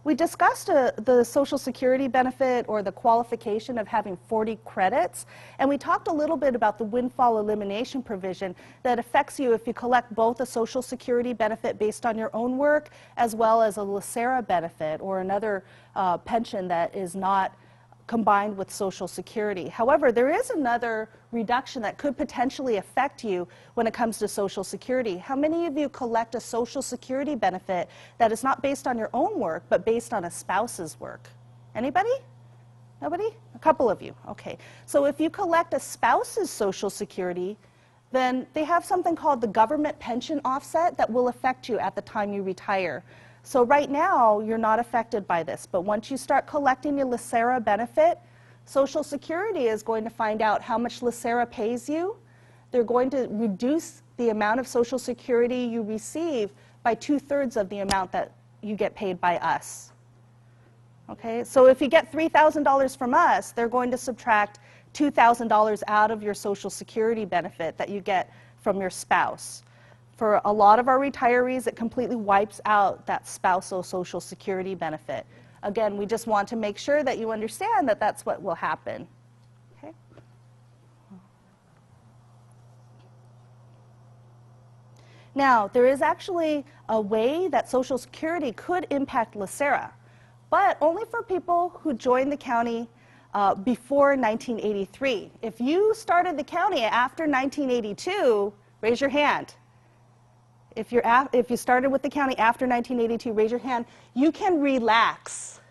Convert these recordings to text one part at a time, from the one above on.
We discussed the Social Security benefit or the qualification of having 40 credits, and we talked a little bit about the windfall elimination provision that affects you if you collect both a Social Security benefit based on your own work as well as a LACERA benefit or another pension that is not combined with Social Security. However, there is another reduction that could potentially affect you when it comes to Social Security. How many of you collect a Social Security benefit that is not based on your own work, but based on a spouse's work? Anybody? Nobody? A couple of you. Okay. So if you collect a spouse's Social Security, then they have something called the government pension offset that will affect you at the time you retire. So right now, you're not affected by this, but once you start collecting your LACERA benefit, Social Security is going to find out how much LACERA pays you. They're going to reduce the amount of Social Security you receive by 2/3 of the amount that you get paid by us. Okay, so if you get $3,000 from us, they're going to subtract $2,000 out of your Social Security benefit that you get from your spouse. For a lot of our retirees, it completely wipes out that spousal Social Security benefit. Again, we just want to make sure that you understand that that's what will happen. Okay? Now, there is actually a way that Social Security could impact LACERA, but only for people who joined the county before 1983. If you started the county after 1982, raise your hand. If you started with the county after 1982, raise your hand. You can relax.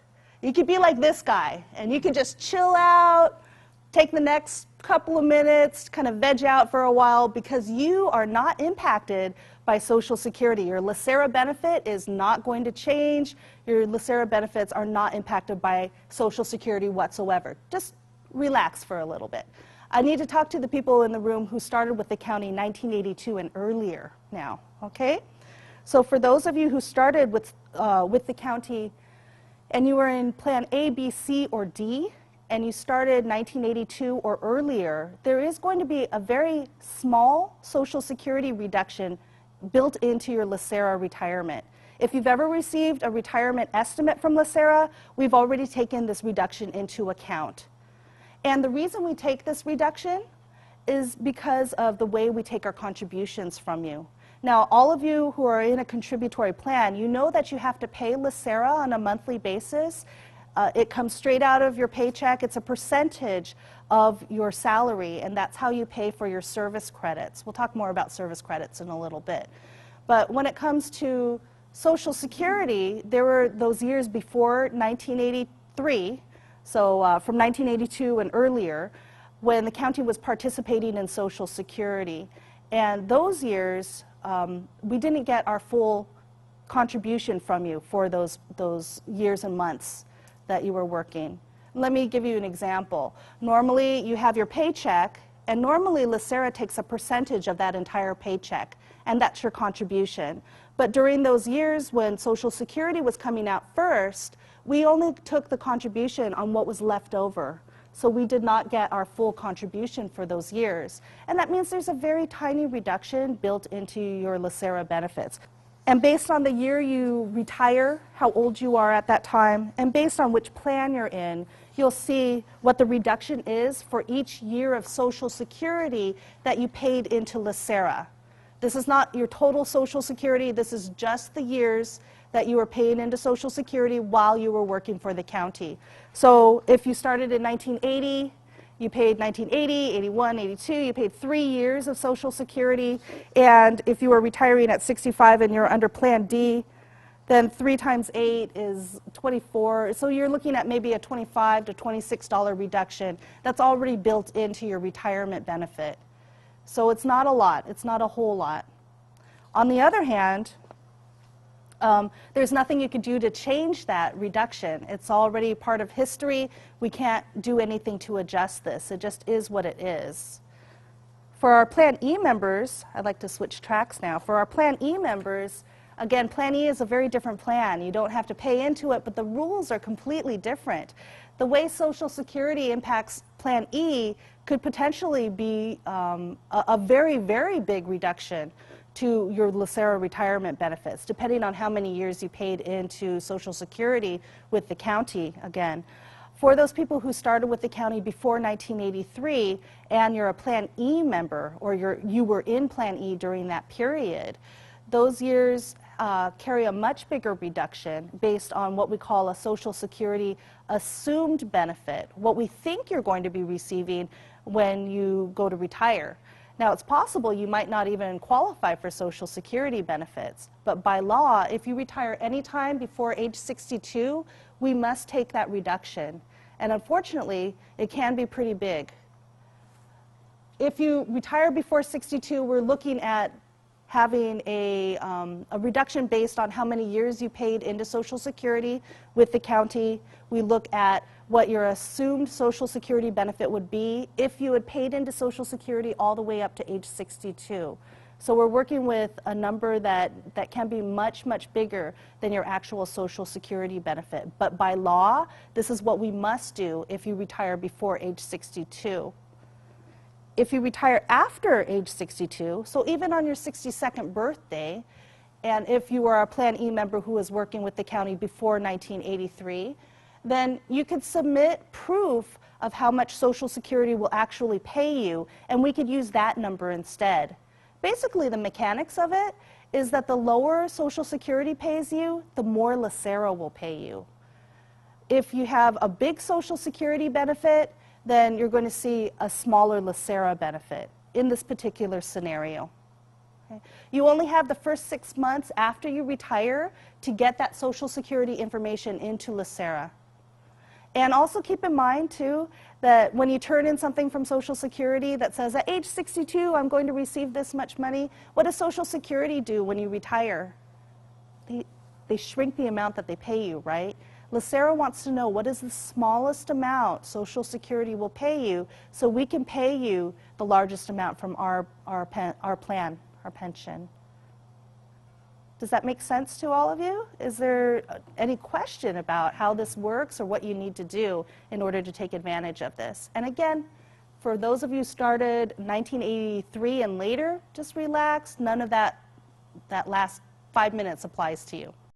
You could be like this guy, and you could just chill out, take the next couple of minutes, kind of veg out for a while, because you are not impacted by Social Security. Your LACERA benefit is not going to change. Your LACERA benefits are not impacted by Social Security whatsoever. Just relax for a little bit. I need to talk to the people in the room who started with the county in 1982 and earlier now, okay? So for those of you who started with the county and you were in Plan A, B, C, or D, and you started 1982 or earlier, there is going to be a very small Social Security reduction built into your LACERA retirement. If you've ever received a retirement estimate from LACERA, we've already taken this reduction into account. And the reason we take this reduction is because of the way we take our contributions from you. Now, all of you who are in a contributory plan, you know that you have to pay LACERA on a monthly basis. It comes straight out of your paycheck. It's a percentage of your salary, and that's how you pay for your service credits. We'll talk more about service credits in a little bit. But when it comes to Social Security, there were those years before 1983, so from 1982 and earlier, when the county was participating in Social Security. And those years, we didn't get our full contribution from you for those years and months that you were working. Let me give you an example. Normally, you have your paycheck, and normally LACERA takes a percentage of that entire paycheck, and that's your contribution. But during those years when Social Security was coming out first, we only took the contribution on what was left over. So we did not get our full contribution for those years. And that means there's a very tiny reduction built into your LACERA benefits. And based on the year you retire, how old you are at that time, and based on which plan you're in, you'll see what the reduction is for each year of Social Security that you paid into LACERA. This is not your total Social Security. This is just the years that you were paying into Social Security while you were working for the county. So if you started in 1980, you paid 1980, 81, 82, you paid 3 years of Social Security, and if you were retiring at 65 and you're under Plan D, then 3 times 8 is 24. So you're looking at maybe a $25 to $26 reduction that's already built into your retirement benefit. So it's not a lot, it's not a whole lot. On the other hand, there's nothing you could do to change that reduction. It's already part of history. We can't do anything to adjust this. It just is what it is. For our Plan E members, I'd like to switch tracks now. For our Plan E members, again, Plan E is a very different plan. You don't have to pay into it, but the rules are completely different. The way Social Security impacts Plan E could potentially be a very, very big reduction to your LACERA retirement benefits, depending on how many years you paid into Social Security with the county again. For those people who started with the county before 1983 and you're a Plan E member or you were in Plan E during that period, those years carry a much bigger reduction based on what we call a Social Security assumed benefit, what we think you're going to be receiving when you go to retire. Now, it's possible you might not even qualify for Social Security benefits, but by law, if you retire anytime before age 62, we must take that reduction. And unfortunately, it can be pretty big. If you retire before 62, we're looking at having a reduction based on how many years you paid into Social Security with the county. We look at what your assumed Social Security benefit would be if you had paid into Social Security all the way up to age 62. So we're working with a number that can be much, much bigger than your actual Social Security benefit. But by law, this is what we must do if you retire before age 62. If you retire after age 62, so even on your 62nd birthday, and if you are a Plan E member who was working with the county before 1983, then you could submit proof of how much Social Security will actually pay you, and we could use that number instead. Basically, the mechanics of it is that the lower Social Security pays you, the more LACERA will pay you. If you have a big Social Security benefit, then you're going to see a smaller LACERA benefit in this particular scenario. Okay? You only have the first 6 months after you retire to get that Social Security information into LACERA. And also keep in mind, too, that when you turn in something from Social Security that says, at age 62, I'm going to receive this much money, what does Social Security do when you retire? They shrink the amount that they pay you, right? LACERA wants to know what is the smallest amount Social Security will pay you so we can pay you the largest amount from our plan, our pension. Does that make sense to all of you? Is there any question about how this works or what you need to do in order to take advantage of this? And again, for those of you who started 1983 and later, just relax. None of that last 5 minutes applies to you.